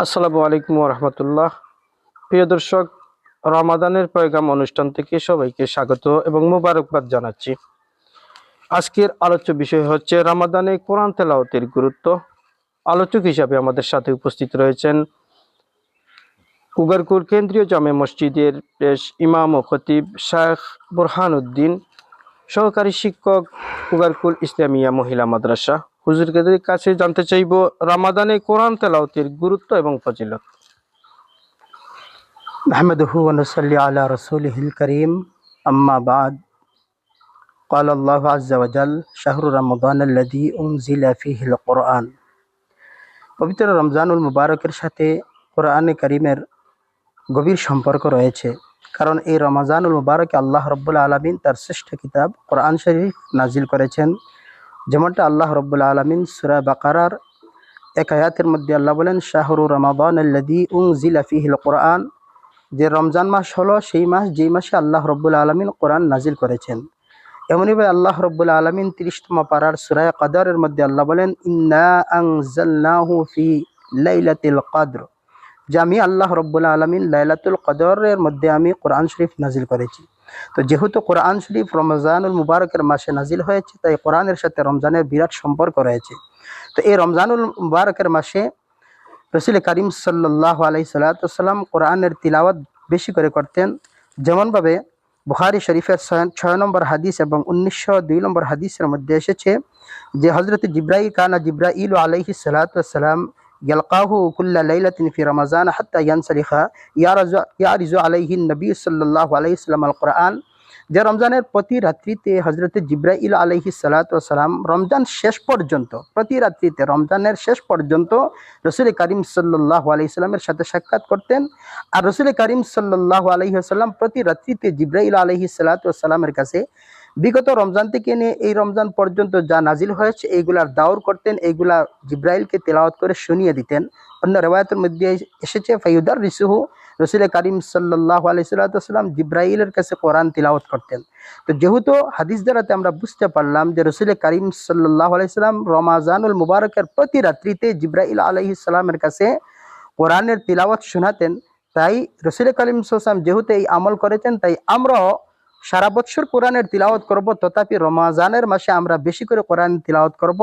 আসসালামু আলাইকুম ওয়া রাহমাতুল্লাহ। প্রিয় দর্শক, রমাদানের পয়গাম অনুষ্ঠান থেকে সবাইকে স্বাগত এবং মোবারকবাদ জানাচ্ছি। আজকের আলোচ্য বিষয় হচ্ছে রমাদানে কোরআন তেলাওয়াতের গুরুত্ব। আলোচক হিসাবে আমাদের সাথে উপস্থিত রয়েছেন উগারকুল কেন্দ্রীয় জামে মসজিদের পেশ ইমাম ও খতিব শেখ বুরহানুদ্দিন, সহকারী শিক্ষক, উগারকুল ইসলামিয়া মহিলা মাদ্রাসা। হুজুরদের কাছে জানতে চাইব রমাদানে কোরআন তেলাওয়াতের গুরুত্ব এবং ফজিলত। نحمده ونصلي على رسوله الكريم أما بعد قال الله عز وجل شهر رمضان الذي أنزل فيه القرآن। পবিত্র রমজানুল মুবারকের সাথে কোরআনে কারীমের গভীর সম্পর্ক রয়েছে, কারণ এই রমজানুল মুবারকে আল্লাহ রব্বুল আলামিন তার শ্রেষ্ঠ কিতাব কোরআন শরীফ নাজিল করেছেন। যেমনটা আল্লাহ রব্বুল আলামিন সূরা বাকারার এক আয়াতের মধ্যে আল্লাহ বলেন, শাহরু রমাদান আল্লাযী উনজিলা ফীহিল কোরআন, যে রমজান মাস হলো সেই মাস যেই মাসে আল্লাহ রব্বুল আলামিন কোরআন নাজিল করেছেন। এমনিভাবে আল্লাহ রব্বুল আলামিন 30তম পারার সূরা কদরের মধ্যে আল্লাহ বলেন, ইন্না আনজালনাহু ফি লাইলাতিল কদর, যে আমি আল্লাহ রব্বুল আলামিন লাইলাতুল কদরের মধ্যে আমি কোরআন শরীফ নাজিল করেছি। তো যেহেতু কোরআন শরীফ রমজানুল মুবারকের মাসে নাজিল হয়েছে, তাই কোরআনের সাথে রমজানের বিরাট সম্পর্ক রয়েছে। তো এই রমজানুল মুবারকের মাসে রাসূল করিম সাল্লাল্লাহু আলাইহি সাল্লাম কোরআনের তিলাওয়াত বেশি করে করতেন। যেমনভাবে বুখারী শরীফের 6 নম্বর হাদিস এবং 1902 নম্বর হাদিসের মধ্যে এসেছে যে হযরত জিবরাইল আলাইহিস সালাতু ওয়াস সালাম ইয়ালকাহু কুল্লা লাইলাতিন ফি রমাজান হাত্তা ইয়ানসালিখা ইয়ারিজু আলাইহি নবী সাল্লাল্লাহু আলাইহি সাল্লাম আল কোরআন, যে রমজানের প্রতি রাত্রিতে হযরত জিবরাইল আলাইহিস সালাতু ওয়াস সালাম রমজান শেষ পর্যন্ত, প্রতি রাত্রিতে রমজানের শেষ পর্যন্ত রাসূল করিম সাল্লাল্লাহু আলাইহি সাল্লামের সাথে সাক্ষাৎ করতেন। আর রাসূল করিম সাল্লাল্লাহু আলাইহি ওয়াসাল্লাম প্রতি রাত্রিতে জিবরাইল আলাইহিস সালাতু ওয়াস সালামের কাছে বিগত রমজান থেকে নিয়ে এই রমজান পর্যন্ত যা নাজিল হয়েছে এইগুলার দাওর করতেন, এইগুলা জিবরাইলকে তেলাওয়াত করে শুনিয়ে দিতেন। অন্য রিওয়ায়াতের মধ্যে এসেছে ফায়ুদাররিসুহু, রাসূল করিম সাল্লাল্লাহু আলাইহি সাল্লাম জিবরাইলের কাছে কোরআন তিলাওয়াত করতেন। তো যেহেতু হাদিস দ্বারাতে আমরা বুঝতে পারলাম যে রাসূল করিম সাল্লাল্লাহু আলাইহি সাল্লাম রমাজানুল মুবারকের প্রতি রাত্রিতে জিবরাইল আলাইহিস সালামের কাছে কোরআনের তিলাওয়াত শোনাতেন, তাই রাসূল করিম সাল্লাল্লাহু আলাইহি সাল্লাম যেহেতু এই আমল করেছেন, তাই আমরাও সারা বছর কোরআনের তিলাওয়াত করব, তথাপি রমজানের মাসে আমরা বেশি করে কোরআন তিলাওয়াত করব।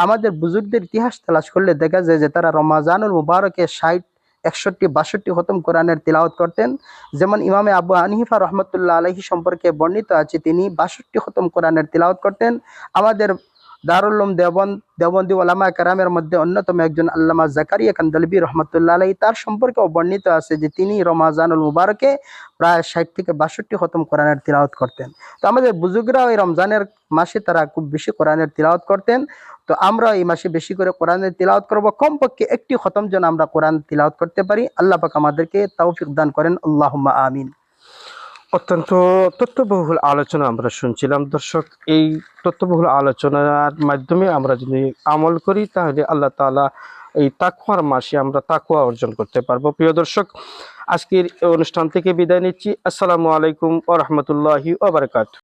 আমাদের বুজুর্গদের ইতিহাস তালাশ করলে দেখা যায় যে তারা রমজানুল মুবারকে 60, 61, 62 খতম কোরআনের তিলাওয়াত করতেন। যেমন ইমামে আবু হানিফা রহমতুল্লাহ আলাইহি সম্পর্কে বর্ণিত আছে, তিনি 62 খতম কোরআনের তিলাওয়াত করতেন। আমাদের দারুল উলুম দেওবন্দি ওলামা কেরামের মধ্যে অন্যতম একজন আল্লামা জাকারিয়া কান্দলবি রহমতুল্লাহ আলাইহি, তার সম্পর্কেও বর্ণিত আছে যে তিনি রমজানুল মুবারকে প্রায় 60 থেকে 62 খতম কোরআনের তিলাওয়াত করতেন। তো আমাদের বুজুর্গরাও এই রমজানের মাসে তারা খুব বেশি কোরআনের তিলাওয়াত করতেন। তো আমরা এই মাসে বেশি করে কোরআনের তিলাওয়াত করব, কমপক্ষে একটি খতম যেন আমরা কোরআন তিলাওয়াত করতে পারি। আল্লাহ পাক আমাদেরকে তৌফিক দান করেন, আল্লাহুম্মা আমিন। অত্যন্ত তথ্যবহুল আলোচনা আমরা শুনছিলাম। দর্শক, এই তথ্যবহুল আলোচনার মাধ্যমে আমরা যদি আমল করি তাহলে আল্লাহ তাআলা এই তাকওয়ার মাসে আমরা তাকওয়া অর্জন করতে পারবো। প্রিয় দর্শক, আজকের অনুষ্ঠান থেকে বিদায় নিচ্ছি। আসসালামু আলাইকুম ওয়া রাহমাতুল্লাহি ওয়া বারাকাতুহু।